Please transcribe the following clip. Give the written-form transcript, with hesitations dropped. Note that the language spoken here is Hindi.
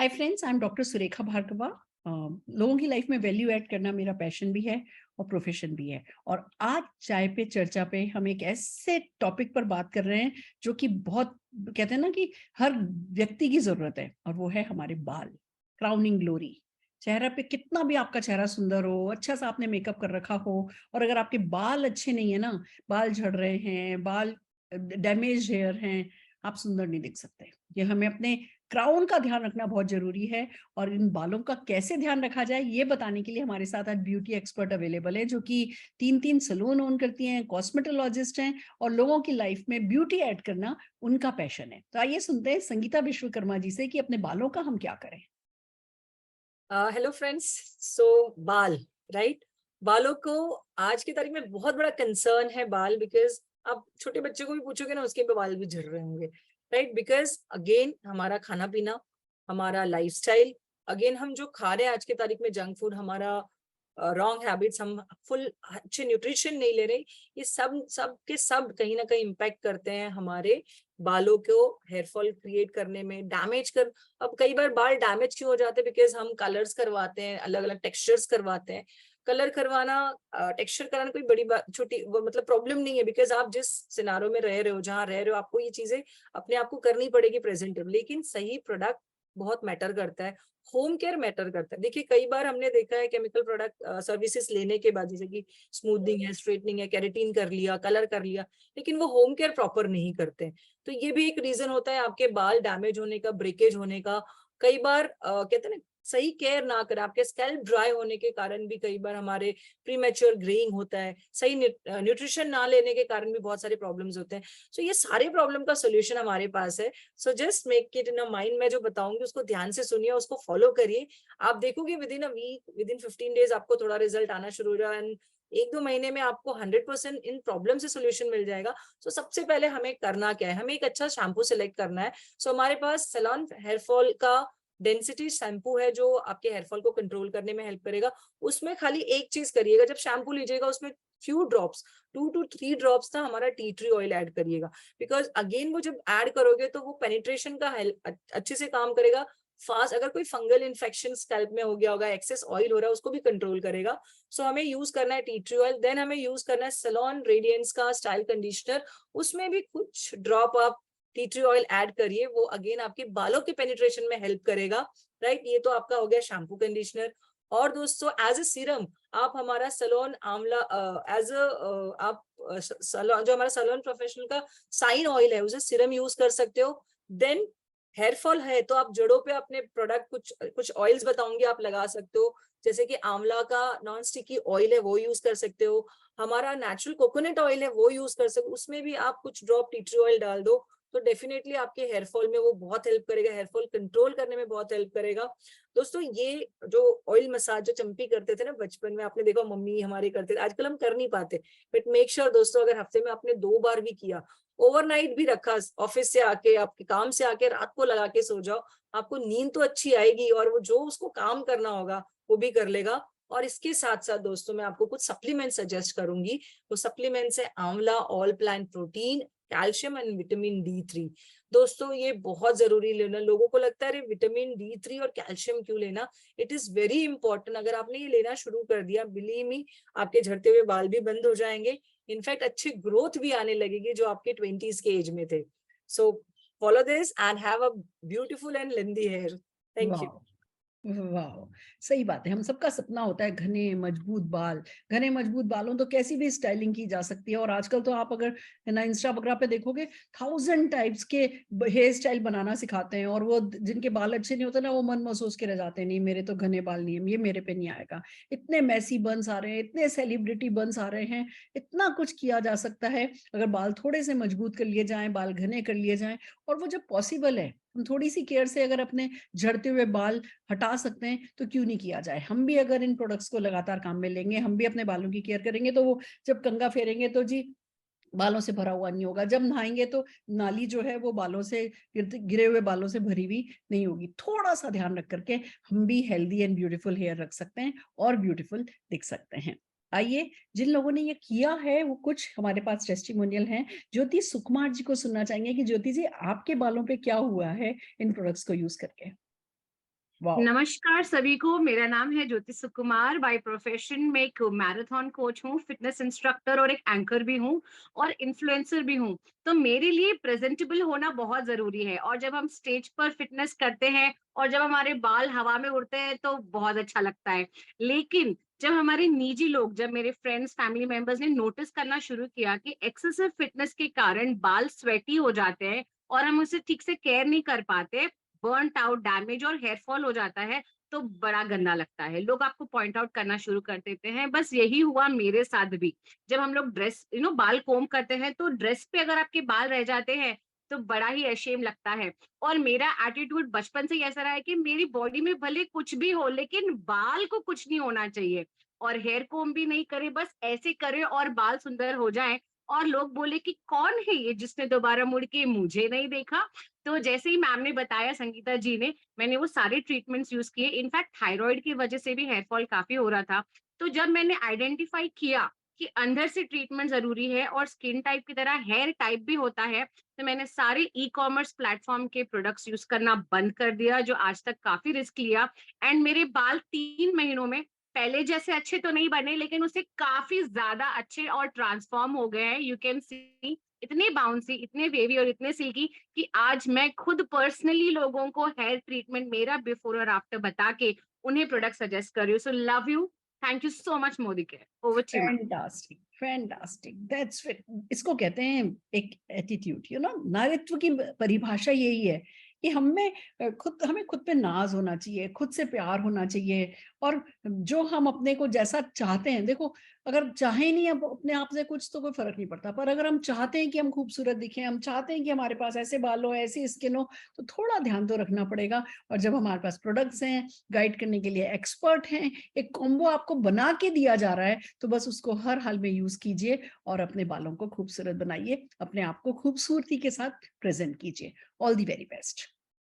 Hi friends, I am doctor Surekha Bhargava. लोगों की लाइफ में वैल्यू ऐड करना मेरा पैशन भी है और प्रोफेशन भी है। और आज चाय पे चर्चा पे हम एक ऐसे टॉपिक पर बात कर रहे हैं जो कि बहुत कहते हैं ना कि हर व्यक्ति की जरूरत है, और वो है हमारे बाल। Crowning glory. चेहरा पे कितना भी आपका चेहरा सुंदर हो, अच्छा सा आपने मेकअप कर रखा हो, और अगर आपके बाल अच्छे नहीं है ना, बाल झड़ रहे हैं, बाल डैमेज हेयर हैं, आप सुंदर नहीं दिख सकते। ये हमें अपने क्राउन का ध्यान रखना बहुत जरूरी है। और इन बालों का कैसे ध्यान रखा जाए ये बताने के लिए हमारे साथ आज ब्यूटी एक्सपर्ट अवेलेबल है, जो कि 3 सैलून ओन करती हैं, कॉस्मेटोलॉजिस्ट हैं, और लोगों की लाइफ में ब्यूटी ऐड करना उनका पैशन है। तो आइए सुनते हैं संगीता विश्वकर्मा जी से कि अपने बालों का हम क्या करें। Hello friends. सो बाल, राइट। बालों को आज की तारीख में बहुत बड़ा कंसर्न है बाल, बिकॉज आप छोटे बच्चे को भी पूछोगे ना, उसके भी बाल भी झड़ रहे होंगे, राइट। बिकॉज अगेन हमारा खाना पीना, हमारा लाइफस्टाइल, अगेन हम जो खा रहे हैं आज की तारीख में, जंक फूड, हमारा रॉन्ग हैबिट्स, हम फुल अच्छे न्यूट्रिशन नहीं ले रहे, ये सब सब के सब कहीं ना कहीं इम्पैक्ट करते हैं हमारे बालों को हेयर फॉल क्रिएट करने में, डैमेज कर। अब कई बार बाल डैमेज क्यों हो जाते हैं? बिकॉज हम कलर्स करवाते हैं, अलग अलग टेक्सचर्स करवाते हैं। कलर करवाना, टेक्सचर कराना कोई बड़ी बात, छोटी मतलब प्रॉब्लम नहीं है, बिकॉज आप जिस सिनारो में रह रहे हो, जहां रह रहे हो, आपको ये चीजें अपने आप को करनी पड़ेगी प्रेजेंटेबल। लेकिन सही प्रोडक्ट बहुत मैटर करता है, होम केयर मैटर करता है। देखिए कई बार हमने देखा है केमिकल प्रोडक्ट सर्विसेज लेने के बाद, जैसे कि स्मूथनिंग है, स्ट्रेटनिंग है, केराटिन कर लिया, कलर कर लिया, लेकिन वो होम केयर प्रॉपर नहीं करते। तो ये भी एक रीजन होता है आपके बाल डैमेज होने का, ब्रेकेज होने का। कई बार कहते हैं ना, सही केयर ना करें, आपके स्कैल्प ड्राई होने के कारण भी कई बार हमारे प्रीमेच्योर ग्रेइंग होता है। सही न्यूट्रिशन ना लेने के कारण भी बहुत सारे प्रॉब्लम्स होते हैं। सो ये सारे प्रॉब्लम का सोल्यूशन हमारे पास है। So just make it in a mind. मैं जो बताऊंगी उसको ध्यान से सुनिए, उसको फॉलो करिए। आप देखोगे within a week, within 15 days आपको थोड़ा रिजल्ट आना शुरू हो जाएगा, एंड 1-2 महीने में आपको 100% इन प्रॉब्लम से सोल्यूशन मिल जाएगा। सो सबसे पहले हमें करना क्या है, हमें एक अच्छा शैम्पू सिलेक्ट करना है। सो हमारे पास सैलॉन हेयर फॉल का डेंसिटी शैम्पू है, जो आपके हेयर फॉल को कंट्रोल करने में हेल्प करेगा। उसमें खाली एक चीज करिएगा, जब शैम्पू लीजिएगा उसमें फ्यू ड्रॉप्स, 2 to 3 ड्रॉप्स ना हमारा टी ट्री ऑयल ऐड करिएगा। बिकॉज अगेन वो जब ऐड करोगे तो वो पेनिट्रेशन का अच्छे से काम करेगा फास्ट। अगर कोई फंगल इन्फेक्शन स्कैल्प में हो गया होगा, एक्सेस ऑयल हो रहा है, उसको भी कंट्रोल करेगा। सो हमें यूज करना है टी ट्री ऑयल। देन हमें यूज करना है सैलॉन रेडियंस का स्टाइल कंडीशनर। उसमें भी कुछ ड्रॉप आप टी ट्री ऑयल ऐड करिए, वो अगेन आपके बालों के पेनिट्रेशन में हेल्प करेगा, राइट। ये तो आपका हो गया शैम्पू कंडीशनर। और दोस्तों एज ए सीरम आप हमारा सैलॉन आंवला एज अ आप सैलॉन, जो हमारा सैलॉन प्रोफेशनल का साइन ऑयल है, उसे सीरम यूज कर सकते हो। देन हेयर फॉल है तो आप जड़ों पे अपने प्रोडक्ट, कुछ कुछ ऑयल्स बताऊंगी, आप लगा सकते हो। जैसे कि आंवला का नॉन स्टिकी ऑयल है, वो यूज कर सकते हो। हमारा नेचुरल कोकोनट ऑयल है, वो यूज कर सकते हो। उसमें भी आप कुछ ड्रॉप टी ट्री ऑयल डाल दो, तो डेफिनेटली आपके हेयर फॉल में वो बहुत हेल्प करेगा, हेयर फॉल कंट्रोल करने में बहुत हेल्प करेगा। दोस्तों ये जो ऑयल मसाज जो चंपी करते थे ना बचपन में, आपने देखा मम्मी हमारे करते थे, आजकल हम कर नहीं पाते। बट मेक श्योर दोस्तों, अगर हफ्ते में आपने 2 बार भी किया, ओवरनाइट भी रखा, ऑफिस से आके, आपके काम से आके रात को लगा के सो जाओ, आपको नींद तो अच्छी आएगी, और वो जो उसको काम करना होगा वो भी कर लेगा। और इसके साथ साथ दोस्तों मैं आपको कुछ सप्लीमेंट सजेस्ट करूंगी। वो सप्लीमेंट्स है आंवला all plant protein, calcium and vitamin D3। दोस्तों ये बहुत जरूरी लेना। लोगों को लगता है अरे विटामिन D3 और कैल्शियम क्यों लेना? It is very important. अगर आपने ये लेना शुरू कर दिया, बिलीव मी, आपके झड़ते हुए बाल भी बंद हो जाएंगे, इनफैक्ट अच्छी ग्रोथ भी आने लगेगी जो आपके 20s के एज में थे। So follow this and have a beautiful and lengthy hair. Thank you. वाह, वाह, सही बात है। हम सबका सपना होता है घने मजबूत बाल। घने मजबूत बालों तो कैसी भी स्टाइलिंग की जा सकती है, और आजकल तो आप अगर ना इंस्टा वगैरह पे देखोगे, 1000 टाइप्स के हेयर स्टाइल बनाना सिखाते हैं, और वो जिनके बाल अच्छे नहीं होते ना, वो मन महसूस के रह जाते हैं, नहीं मेरे तो घने बाल नहीं है, ये मेरे पे नहीं आएगा। इतने मैसी बन्स आ रहे हैं, इतने सेलिब्रिटी बन्स आ रहे हैं, इतना कुछ किया जा सकता है अगर बाल थोड़े से मजबूत कर लिए जाएं, बाल घने कर लिए जाएं। और वो जब पॉसिबल है, हम थोड़ी सी केयर से अगर अपने झड़ते हुए बाल हटा सकते हैं तो क्यों नहीं किया जाए। हम भी अगर इन प्रोडक्ट्स को लगातार काम में लेंगे, हम भी अपने बालों की केयर करेंगे, तो वो जब कंघा फेरेंगे तो जी बालों से भरा हुआ नहीं होगा, जब नहाएंगे तो नाली जो है वो बालों से गिरे हुए बालों से भरी हुई नहीं होगी। थोड़ा सा ध्यान रख करके हम भी हेल्दी एंड ब्यूटीफुल हेयर रख सकते हैं और ब्यूटीफुल दिख सकते हैं। आइए, जिन लोगों ने ये किया है वो कुछ हमारे पास टेस्टिमोनियल हैं। ज्योति सुकुमार जी को सुनना चाहेंगे कि ज्योति जी, आपके बालों पे क्या हुआ है इन प्रोडक्ट्स को यूज करके। वाओ! नमस्कार सभी को। मेरा नाम है ज्योति सुकुमार। बाय प्रोफेशन मैं एक मैराथन कोच हूँ, फिटनेस इंस्ट्रक्टर और एक एंकर भी हूँ और इन्फ्लुएंसर भी हूँ। तो मेरे लिए प्रेजेंटेबल होना बहुत जरूरी है, और जब हम स्टेज पर फिटनेस करते हैं और जब हमारे बाल हवा में उड़ते हैं तो बहुत अच्छा लगता है। लेकिन जब हमारे निजी लोग, जब मेरे फ्रेंड्स, फैमिली मेंबर्स ने नोटिस करना शुरू किया कि एक्सेसिव फिटनेस के कारण बाल स्वेटी हो जाते हैं और हम उसे ठीक से केयर नहीं कर पाते, बर्नट आउट, डैमेज और हेयर फॉल हो जाता है, तो बड़ा गंदा लगता है। लोग आपको पॉइंट आउट करना शुरू कर देते हैं। बस यही हुआ मेरे साथ भी। जब हम लोग ड्रेस बाल कोम करते हैं तो ड्रेस पे अगर आपके बाल रह जाते हैं तो बड़ा ही अशेम लगता है। और मेरा एटीट्यूड बचपन से ही ऐसा रहा है कि मेरी बॉडी में भले कुछ भी हो लेकिन बाल को कुछ नहीं होना चाहिए, और हेयर कोम भी नहीं करे, बस ऐसे करे और बाल सुंदर हो जाएं, और लोग बोले कि कौन है ये जिसने दोबारा मुड़ के मुझे नहीं देखा। तो जैसे ही मैम ने बताया, संगीता जी ने, मैंने वो सारे ट्रीटमेंट्स यूज किए। इनफैक्ट थायराइड की वजह से भी हेयर फॉल काफी हो रहा था। तो जब मैंने आइडेंटिफाई किया कि अंदर से ट्रीटमेंट जरूरी है और स्किन टाइप की तरह हेयर टाइप भी होता है, तो मैंने सारे ई कॉमर्स प्लेटफॉर्म के प्रोडक्ट्स यूज करना बंद कर दिया, जो आज तक काफी रिस्क लिया। एंड मेरे बाल 3 महीनों में पहले जैसे अच्छे तो नहीं बने, लेकिन उससे काफी ज्यादा अच्छे और ट्रांसफॉर्म हो गए हैं। यू कैन सी, इतने बाउंसी, इतने वेवी और इतने सिल्की कि आज मैं खुद पर्सनली लोगों को हेयर ट्रीटमेंट मेरा बिफोर और आफ्टर बता के उन्हें प्रोडक्ट सजेस्ट कर रही हूँ। So love you, thank you so much Modi care. Over to you ma'am. Fantastic, fantastic, that's it. इसको कहते हैं एक एटीट्यूड, नारित्व की परिभाषा यही है कि हमें खुद पे नाज होना चाहिए, खुद से प्यार होना चाहिए। और जो हम अपने को जैसा चाहते हैं, देखो, अगर चाहे नहीं अब अपने आप से कुछ तो कोई फर्क नहीं पड़ता, पर अगर हम चाहते हैं कि हम खूबसूरत दिखें, हम चाहते हैं कि हमारे पास ऐसे बाल हो, ऐसी स्किन हो, तो थोड़ा ध्यान तो रखना पड़ेगा। और जब हमारे पास प्रोडक्ट्स हैं, गाइड करने के लिए एक्सपर्ट हैं, एक कॉम्बो आपको बना के दिया जा रहा है, तो बस उसको हर हाल में यूज कीजिए और अपने बालों को खूबसूरत बनाइए, अपने आप को खूबसूरती के साथ प्रेजेंट कीजिए। All the very best.